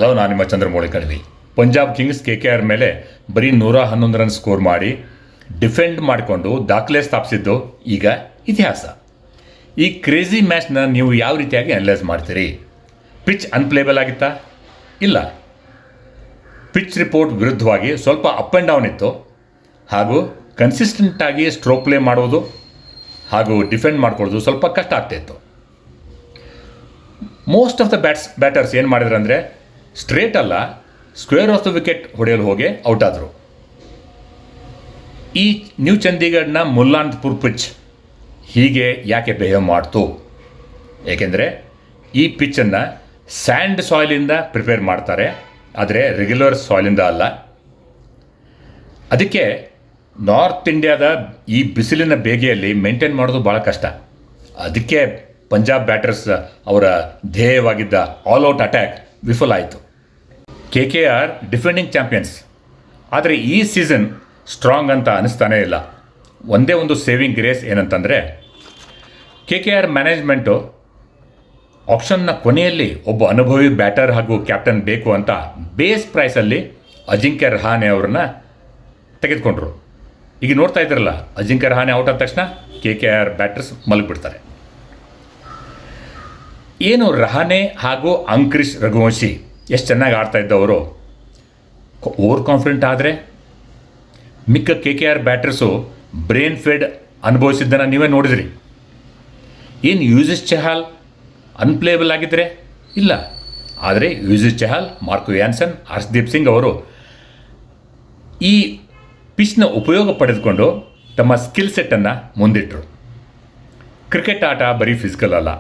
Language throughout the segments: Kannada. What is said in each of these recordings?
ಹಲೋ, ನಾನು ನಿಮ್ಮ ಚಂದ್ರಮೌಳಿ ಕಣವಿ. ಪಂಜಾಬ್ ಕಿಂಗ್ಸ್ KKR ಮೇಲೆ ಬರೀ 111 ರನ್ ಸ್ಕೋರ್ ಮಾಡಿ ಡಿಫೆಂಡ್ ಮಾಡಿಕೊಂಡು ದಾಖಲೆ ಸ್ಥಾಪಿಸಿದ್ದು ಈಗ ಇತಿಹಾಸ. ಈ ಕ್ರೇಜಿ ಮ್ಯಾಚ್ನ ನೀವು ಯಾವ ರೀತಿಯಾಗಿ ಅನಲೈಸ್ ಮಾಡ್ತೀರಿ? ಪಿಚ್ ಅನ್ಪ್ಲೇಬಲ್ ಆಗಿತ್ತಾ? ಇಲ್ಲ. ಪಿಚ್ ರಿಪೋರ್ಟ್ ವಿರುದ್ಧವಾಗಿ ಸ್ವಲ್ಪ ಅಪ್ ಆ್ಯಂಡ್ ಡೌನ್ ಇತ್ತು. ಹಾಗೂ ಕನ್ಸಿಸ್ಟೆಂಟಾಗಿ ಸ್ಟ್ರೋಕ್ ಪ್ಲೇ ಮಾಡೋದು ಹಾಗೂ ಡಿಫೆಂಡ್ ಮಾಡ್ಕೊಳ್ಳೋದು ಸ್ವಲ್ಪ ಕಷ್ಟ ಆಗ್ತಾಯಿತ್ತು. ಮೋಸ್ಟ್ ಆಫ್ ದ ಬ್ಯಾಟರ್ಸ್ ಏನು ಮಾಡಿದ್ರು ಅಂದರೆ ಸ್ಟ್ರೇಟ್ ಅಲ್ಲ, ಸ್ಕ್ವೇರ್ ಆಫ್ ದ ವಿಕೆಟ್ ಹೊಡೆಯಲು ಹೋಗಿ ಔಟ್ ಆದರು. ಈ ನ್ಯೂ ಚಂಡೀಗಢನ ಮುಲ್ಲಾನ್ಪುರ್ ಪಿಚ್ ಹೀಗೆ ಯಾಕೆ ಬಿಹೇವ್ ಮಾಡ್ತು? ಏಕೆಂದರೆ ಈ ಪಿಚ್ಚನ್ನು ಸ್ಯಾಂಡ್ ಸಾಯಿಲಿಂದ ಪ್ರಿಪೇರ್ ಮಾಡ್ತಾರೆ, ಆದರೆ ರೆಗ್ಯುಲರ್ ಸಾಯಿಲಿಂದ ಅಲ್ಲ. ಅದಕ್ಕೆ ನಾರ್ತ್ ಇಂಡಿಯಾದ ಈ ಬಿಸಿಲಿನ ಬೇಗೆಯಲ್ಲಿ ಮೇಂಟೈನ್ ಮಾಡೋದು ಭಾಳ ಕಷ್ಟ. ಅದಕ್ಕೆ ಪಂಜಾಬ್ ಬ್ಯಾಟರ್ಸ್ ಅವರ ಧ್ಯೇಯವಾಗಿದ್ದ ಆಲ್ ಔಟ್ ಅಟ್ಯಾಕ್ ವಿಫಲ ಆಯಿತು. KKR ಡಿಫೆಂಡಿಂಗ್ ಚಾಂಪಿಯನ್ಸ್, ಆದರೆ ಈ ಸೀಸನ್ ಸ್ಟ್ರಾಂಗ್ ಅಂತ ಅನಿಸ್ತಾನೇ ಇಲ್ಲ. ಒಂದೇ ಒಂದು ಸೇವಿಂಗ್ ಗ್ರೇಸ್ ಏನಂತಂದರೆ KKR ಮ್ಯಾನೇಜ್ಮೆಂಟು ಆಪ್ಷನ್ನ ಕೊನೆಯಲ್ಲಿ ಒಬ್ಬ ಅನುಭವಿ ಬ್ಯಾಟರ್ ಹಾಗೂ ಕ್ಯಾಪ್ಟನ್ ಬೇಕು ಅಂತ ಬೇಸ್ ಪ್ರೈಸಲ್ಲಿ ಅಜಿಂಕ್ಯ ರಹಾನೆ ಅವ್ರನ್ನ ತೆಗೆದುಕೊಂಡ್ರು. ಈಗ ನೋಡ್ತಾ ಇದ್ದಾರಲ್ಲ, ಅಜಿಂಕ್ಯ ರಹಾನೆ ಔಟ್ ಆದ ತಕ್ಷಣ KKR ಬ್ಯಾಟರ್ಸ್ ಮಲಗಿಬಿಡ್ತಾರೆ. ಏನು ರಹಾನೆ ಹಾಗೂ ಅಂಕ್ರಿಶ್ ರಘುವಂಶಿ ಎಷ್ಟು ಚೆನ್ನಾಗಿ ಆಡ್ತಾ ಇದ್ದವರು ಓವರ್ ಕಾನ್ಫಿಡೆಂಟ್ ಆದರೆ ಮಿಕ್ಕ KKR ಬ್ಯಾಟರ್ಸು ಬ್ರೇನ್ ಫೆಡ್ ಅನುಭವಿಸಿದ್ದನ್ನು ನೀವೇ ನೋಡಿದ್ರಿ. ಏನು ಯುಜುವೇಂದ್ರ ಚಹಲ್ ಅನ್ಪ್ಲೇಬಲ್ ಆಗಿದ್ದರೆ? ಇಲ್ಲ. ಆದರೆ ಯುಜುವೇಂದ್ರ ಚಹಲ್, ಮಾರ್ಕೋ ಯಾನ್ಸನ್, ಹರ್ಷದೀಪ್ ಸಿಂಗ್ ಅವರು ಈ ಪಿಚ್ನ ಉಪಯೋಗ ಪಡೆದುಕೊಂಡು ತಮ್ಮ ಸ್ಕಿಲ್ ಸೆಟ್ಟನ್ನು ಮುಂದಿಟ್ಟರು. ಕ್ರಿಕೆಟ್ ಆಟ ಬರೀ ಫಿಸಿಕಲ್ ಅಲ್ಲ,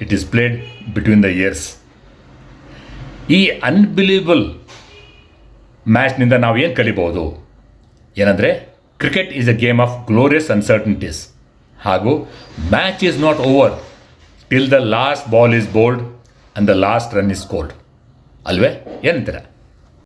it is played between the ears. ಈ ಅನ್ಬಿಲೀವಬಲ್ ಮ್ಯಾಚ್ನಿಂದ ನಾವು ಏನು ಕಲಿಬೋದು ಏನಂದರೆ, cricket is a game of glorious uncertainties. ಹಾಗೂ match is not over till the last ball is bowled and the last run is scored. ಅಲ್ವೇ? ಏನಂತೀರ?